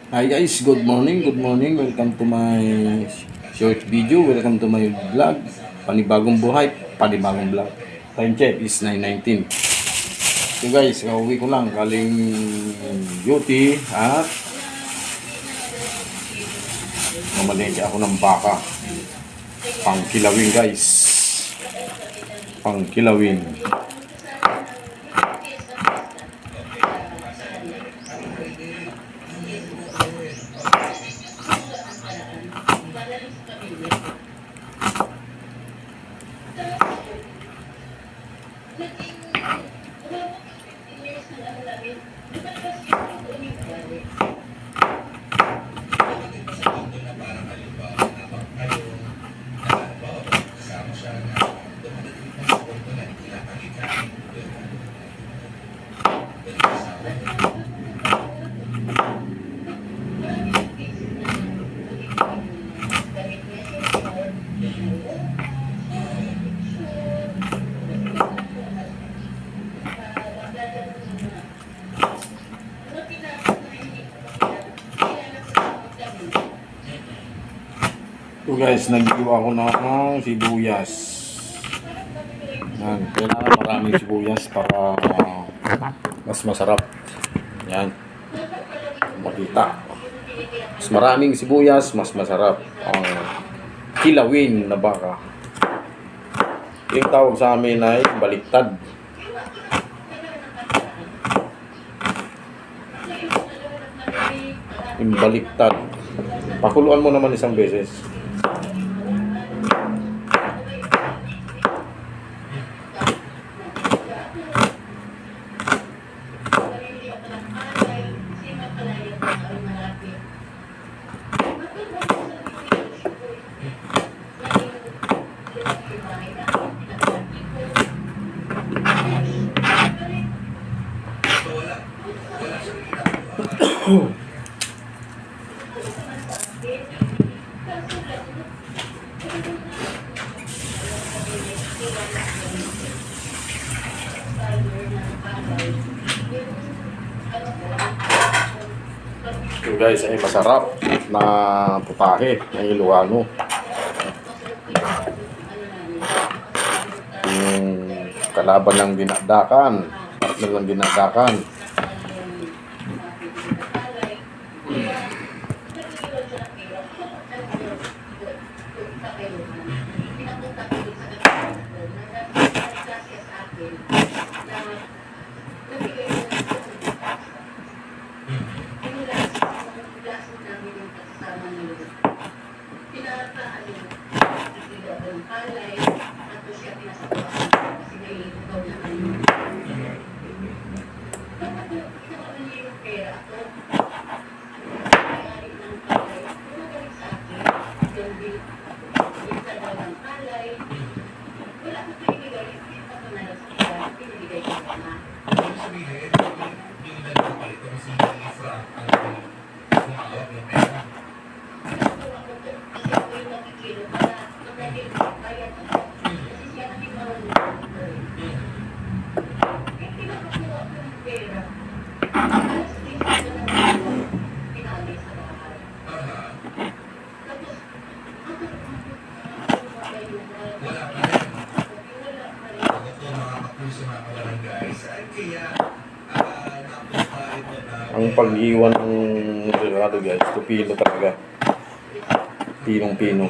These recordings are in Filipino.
Hi guys, good morning, good morning. Welcome to my short video. Welcome to my vlog. Panibagong buhay, panibagong vlog. Time check is 9:19. So guys, kauwi ko lang galing duty at mamalengke ako ng baka. Pangkilawin guys. Pangkilawin. So guys, nag-iwa ko ng sibuyas. Yan, kailangan maraming sibuyas para mas masarap. Yan, makita. Mas maraming sibuyas, mas masarap ang kilawin na baka. Yung tawag sa amin ay baliktad. Yung baliktad. Pakuluan mo naman isang beses. Ito guys ay masarap na putahe ng Ilocano. Yung kalaban ng dinadakan, partner ng dinadakan. Ang pag-iwan ng regalo guys, tupilo talaga. Pinong-pino.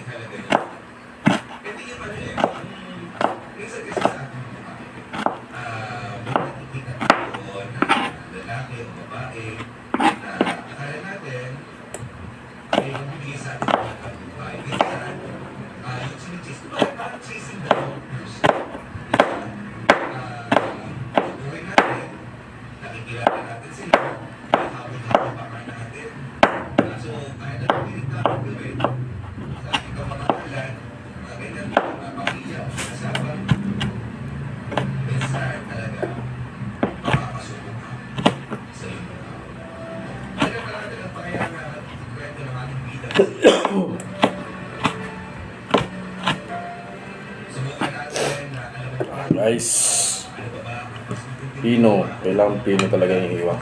Guys, pino, kailangan pino talaga yung iwa.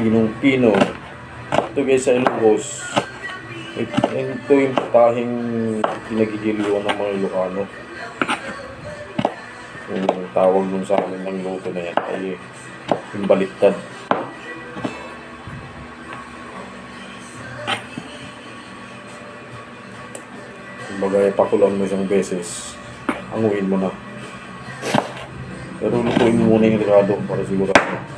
pinong-pino. Ito guys sa Ilocos. Ito yung putahing pinagigiliwan ng mga Ilocano. Yung tawag dun sa amin ng luto na yan ay yung baliktad. Kumbaga, pakulang mo isang beses, anguin mo na. Pero lutuin mo muna yung ricado para sigurado.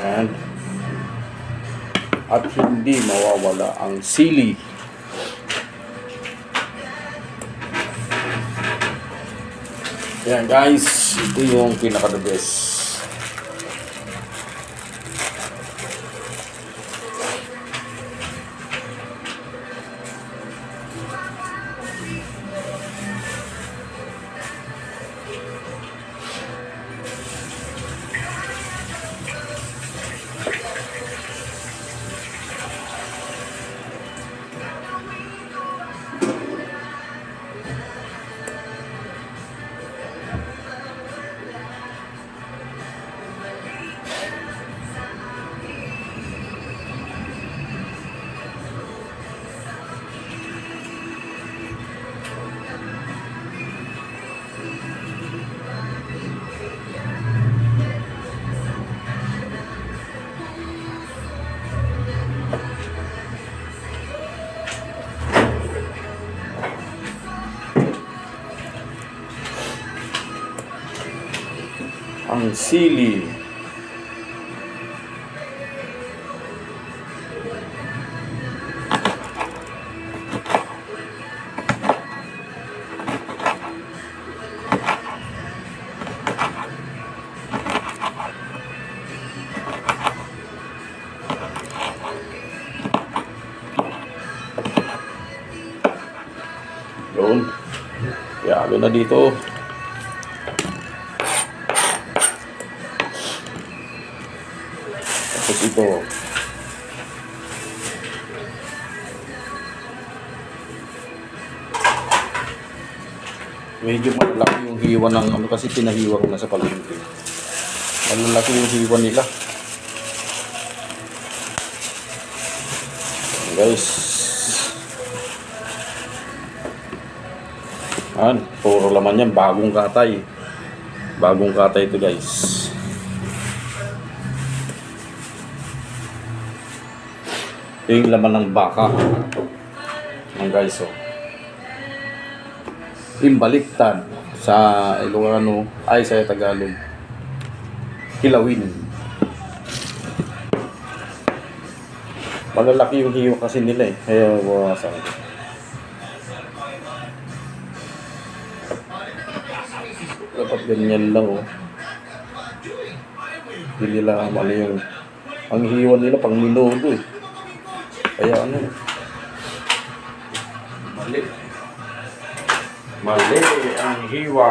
Yan. At hindi mawawala ang sili. Yan guys, ito yung pinaka the best. Ang sili. Yun. Yalo na dito. Tapos ito. Medyo malaki yung hiwa ng ano kasi pinahiwa ko na sa palengke. Malaki yung hiwa nila. Guys. Puro laman yan, bagong katay. Bagong katay ito guys. Ito yung laman ng baka. Ang guys oh. Yung baliktad sa Ilocano ay sa Tagalog. Kilawin. Malalaki yung hiyo kasi nila eh. Kaya wawasan. Dapat ganyan lang oh. Hindi nila ano yung ang hiwan nila pang minuto eh. Kaya ano. Mali ang hiwa.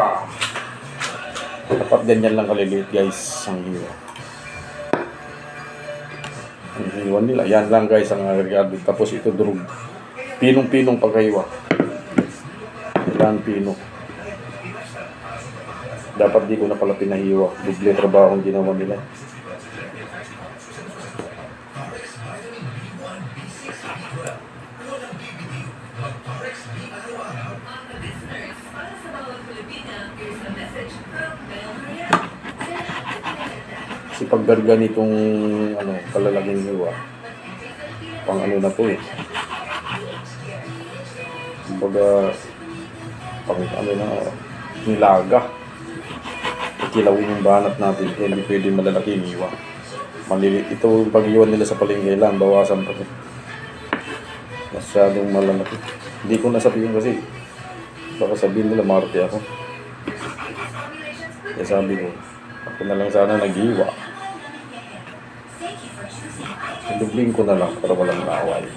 Dapat ganyan lang kaliliit guys ang hiwa. Ang hiwa nila. Yan lang guys ang agregado. Tapos ito durug. Pinong-pinong paghiwa. Yan pino. Dapat di ko na pala pinahiwa. Duble trabaho ang ginawa nila. Kasi pag ganitong ano, kalalaking hiwa, pang ano na to eh. Kumbaga, pang ano na, nilaga. Kilawin yung banat natin. Hindi pwede malalaki yung hiwa. Maliliit. Ito yung pag-iwan nila sa palengke lang. Bawasan pa ito. Masyadong malalaki. Hindi ko nasabihin kasi. Baka sabihin nila marte ako. Kaya sabi ko, ako na lang sana naghiwa. Dubling ko na lang para walang naaway.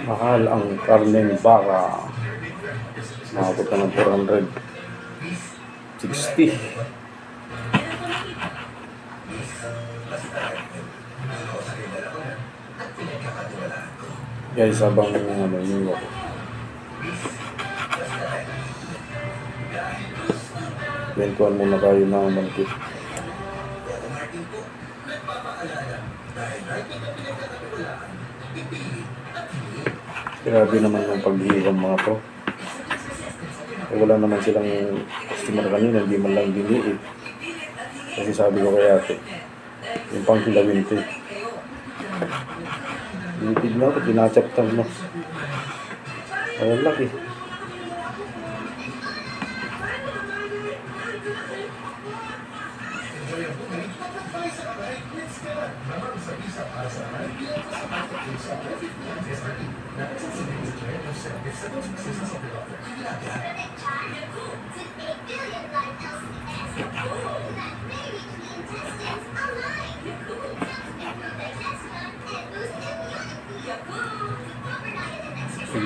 Mahal ang karneng baka. Makapot na ng 460. Guys, habang yung ako. Bentuan muna kayo ng mantik. Grabe naman yung paghihirang mga to. Eh, wala naman silang customer kanina, hindi man lang diniit. Kasi sabi ko kay ate, yung pang kilawin ito. Dinitid na ako, tinachaptan mo. Ay, laki.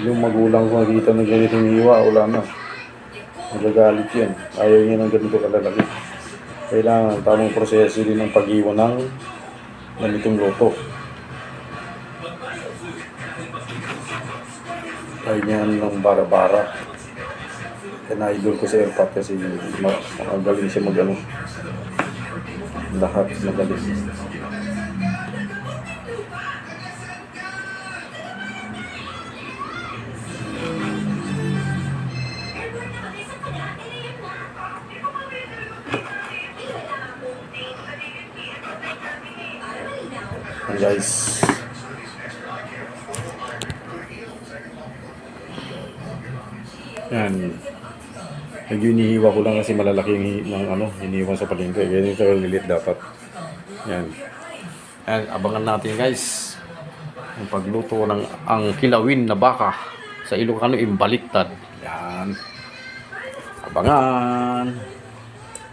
Yung magulang ko nakita ng ganitong hiwa, wala na. Magagalit yan. Ayaw niya ng ganito kalalaki. Kailangan tamang proseso din ng pag-iwa ng ganitong loto. Ayaw niya ng bara-bara. Kaya idol ko sa airpot kasi magaling siya mag-ano. Lahat magaling. Guys, yan, medyo inihiwa ko lang kasi malalaki yung inihiwa sa palengke. Ganito lilit dapat. Yan, abangan natin guys yung pagluto ng ang kilawin na baka sa Ilocano imbaliktad. Yan, abangan.